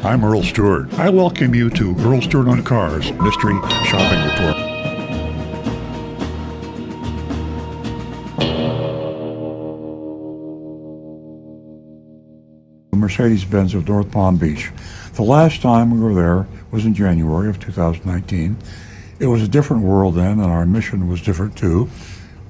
I'm Earl Stewart. I welcome you to Earl Stewart on Cars Mystery Shopping Report. Mercedes-Benz of North Palm Beach. The last time we were there was in January of 2019. It was a different world then, and our mission was different too.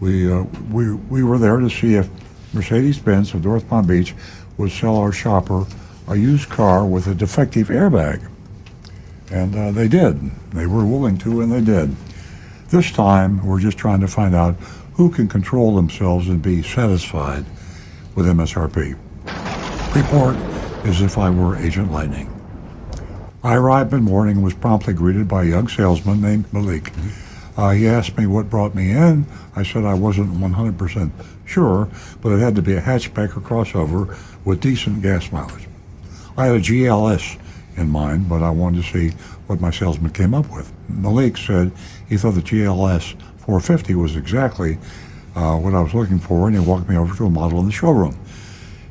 We were there to see if Mercedes-Benz of North Palm Beach would sell our shopper a used car with a defective airbag. And they did. They were willing to, and they did. This time, we're just trying to find out who can control themselves and be satisfied with MSRP. Report as if I were Agent Lightning. I arrived mid-morning and was promptly greeted by a young salesman named Malik. He asked me what brought me in. I said I wasn't 100% sure, but it had to be a hatchback or crossover with decent gas mileage. I had a GLS in mind, but I wanted to see what my salesman came up with. Malik said he thought the GLS 450 was exactly what I was looking for, and he walked me over to a model in the showroom.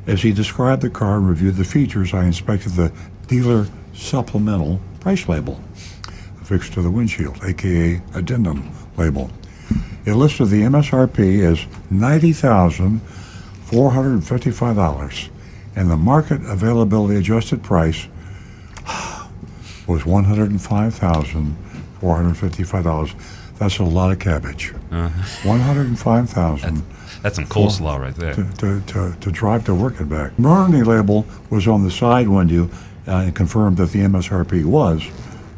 As he described the car and reviewed the features, I inspected the dealer supplemental price label affixed to the windshield, aka addendum label. It listed the MSRP as $90,455, and the market availability adjusted price was $105,455. That's a lot of cabbage. $105,000. That's some coleslaw right there. To drive to work and back. Warranty label was on the side window and confirmed that the MSRP was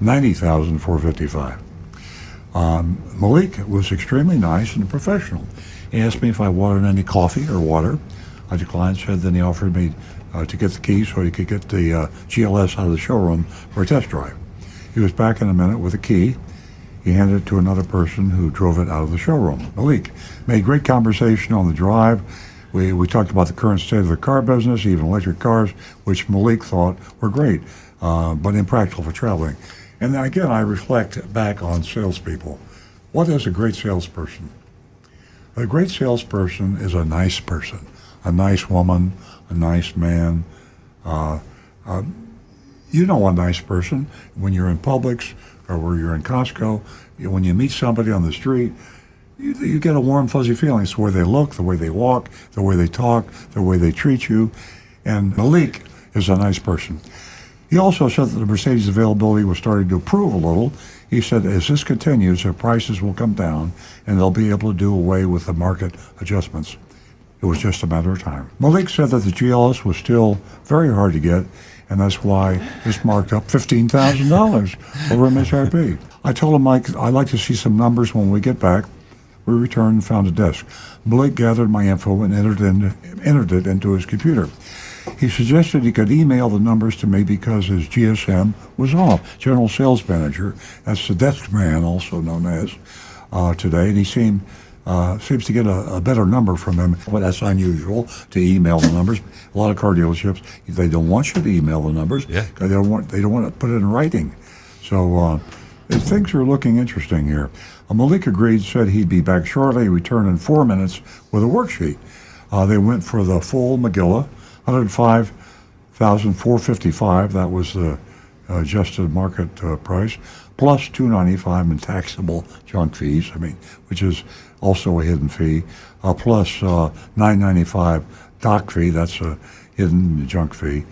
$90,455. Malik was extremely nice and professional. He asked me if I wanted any coffee or water. I declined, said then he offered me to get the keys so he could get the GLS out of the showroom for a test drive. He was back in a minute with a key. He handed it to another person who drove it out of the showroom. Malik made great conversation on the drive. We talked about the current state of the car business, even electric cars, which Malik thought were great, but impractical for traveling. And again, I reflect back on salespeople. What is a great salesperson? A great salesperson is a nice person, a nice woman, a nice man. You know a nice person when you're in Publix or where you're in Costco. When you meet somebody on the street, you get a warm, fuzzy feeling. It's the way they look, the way they walk, the way they talk, the way they treat you. And Malik is a nice person. He also said that the Mercedes availability was starting to improve a little. He said as this continues, their prices will come down and they'll be able to do away with the market adjustments. It was just a matter of time. Malik said that the GLS was still very hard to get, and that's why it's marked up $15,000 over MSRP. I told him I'd like to see some numbers when we get back. We returned and found a desk. Malik gathered my info and entered it into his computer. He suggested he could email the numbers to me because his GSM was off. General Sales Manager, that's the desk man, also known as today, and he seems to get a better number from him. But that's unusual to email the numbers. A lot of car dealerships, they don't want you to email the numbers. Yeah. They don't want to put it in writing. So things are looking interesting here. Malik agreed, said he'd be back shortly, returned in 4 minutes with a worksheet. They went for the full Megillah, $105,455. That was the adjusted market price, plus $295 in taxable junk fees, which is also a hidden fee, plus $995 dock fee, that's a hidden junk fee.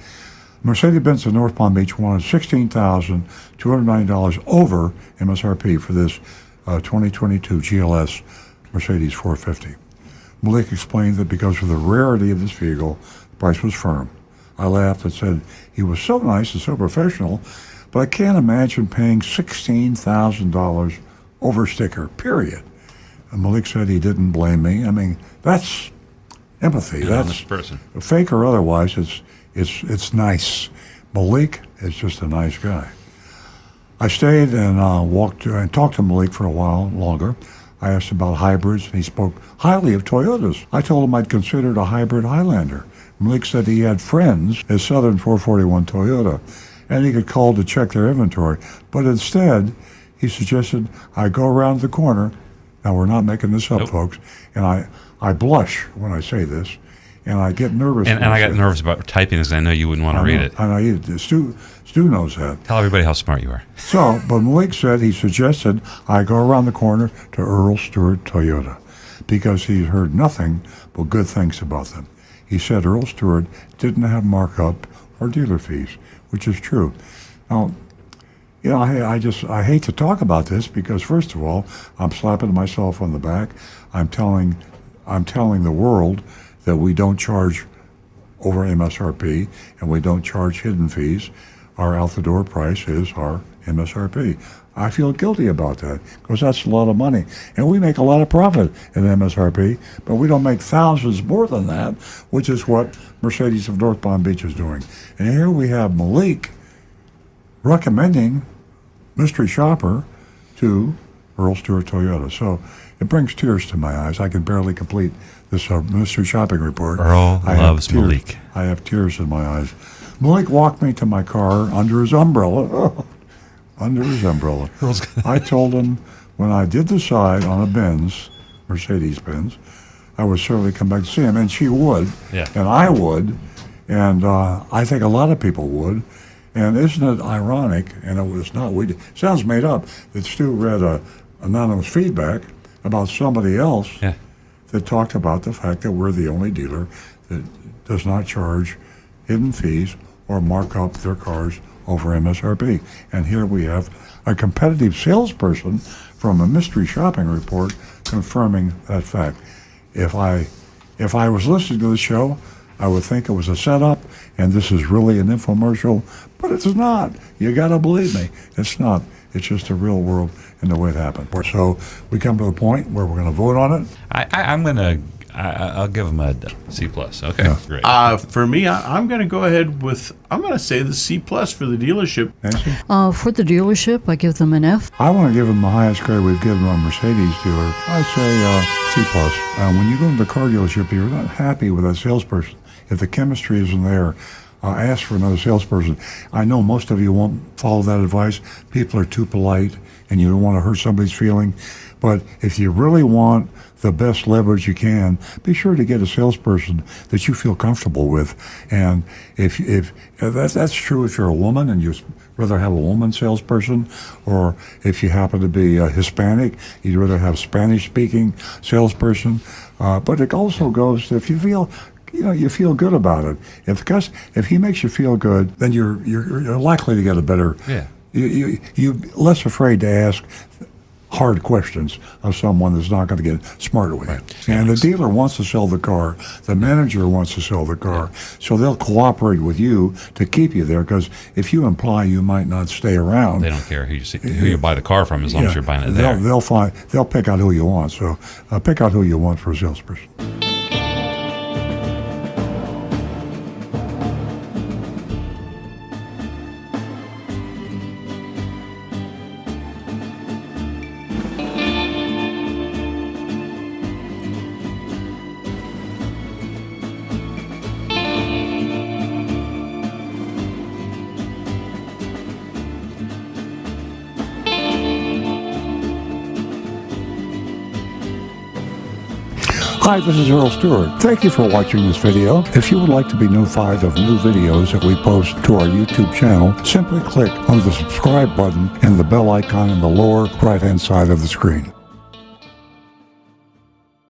Mercedes-Benz of North Palm Beach wanted $16,290 over MSRP for this 2022 GLS Mercedes 450. Malik explained that because of the rarity of this vehicle, the price was firm. I laughed and said he was so nice and so professional, but I can't imagine paying $16,000 over sticker, period. And Malik said he didn't blame me. That's empathy. That's person. Fake or otherwise, it's nice. Malik is just a nice guy. I stayed and talked to Malik for a while longer. I asked about hybrids, and he spoke highly of Toyotas. I told him I'd considered a hybrid Highlander. Malik said he had friends at Southern 441 Toyota, and he could call to check their inventory. But instead, he suggested I go around the corner. Now, we're not making this up, folks, and I blush when I say this, and I get nervous. And I got nervous about typing because I know you wouldn't want to read it. And I eat it. Stu knows that. Tell everybody how smart you are. So, but Malik said he suggested I go around the corner to Earl Stewart Toyota because he'd heard nothing but good things about them. He said Earl Stewart didn't have markup or dealer fees, which is true. Now, you know, I hate to talk about this because first of all, I'm slapping myself on the back. I'm telling the world that we don't charge over MSRP and we don't charge hidden fees. Our out-the-door price is our MSRP. I feel guilty about that because that's a lot of money. And we make a lot of profit in MSRP, but we don't make thousands more than that, which is what Mercedes of North Palm Beach is doing. And here we have Malik recommending mystery shopper to Earl Stewart Toyota. So it brings tears to my eyes. I can barely complete this mystery shopping report. Earl loves Malik. I have tears in my eyes. Malik walked me to my car under his umbrella. Under his umbrella. I told him when I did decide on a Benz, Mercedes-Benz, I would certainly come back to see him, and she would, Yeah. and I would, and I think a lot of people would. And isn't it ironic, and it was not, sounds made up, that Stu read anonymous feedback about somebody else Yeah. that talked about the fact that we're the only dealer that does not charge hidden fees or mark up their cars over MSRP. And here we have a competitive salesperson from a mystery shopping report confirming that fact. If I was listening to the show, I would think it was a setup and this is really an infomercial, but it's not. You got to believe me. It's not. It's just the real world and the way it happened. So we come to the point where we're going to vote on it. I'll give him a C+. Okay, Yeah. great. For me, I'm going to go ahead with, I'm going to say the C+ for the dealership. Nancy? For the dealership, I give them an F. I want to give them the highest grade we've given on Mercedes dealer. I'd say C+. When you go to the car dealership, you're not happy with that salesperson. If the chemistry isn't there, ask for another salesperson. I know most of you won't follow that advice. People are too polite, and you don't want to hurt somebody's feeling. But if you really want the best leverage you can, be sure to get a salesperson that you feel comfortable with. And if that's true if you're a woman and you'd rather have a woman salesperson, or if you happen to be Hispanic, you'd rather have Spanish-speaking salesperson. But it also goes to if you feel, you feel good about it. If he makes you feel good, then you're likely to get a better. Yeah. You're less afraid to ask hard questions of someone that's not going to get smarter with you. And the dealer wants to sell the car. The manager wants to sell the car. So they'll cooperate with you to keep you there, because if you imply you might not stay around, They don't care who you buy the car from as long as you're buying it there. they'll pick out who you want. So pick out who you want for a salesperson. Hi, this is Earl Stewart. Thank you for watching this video. If you would like to be notified of new videos that we post to our YouTube channel, simply click on the subscribe button and the bell icon in the lower right-hand side of the screen.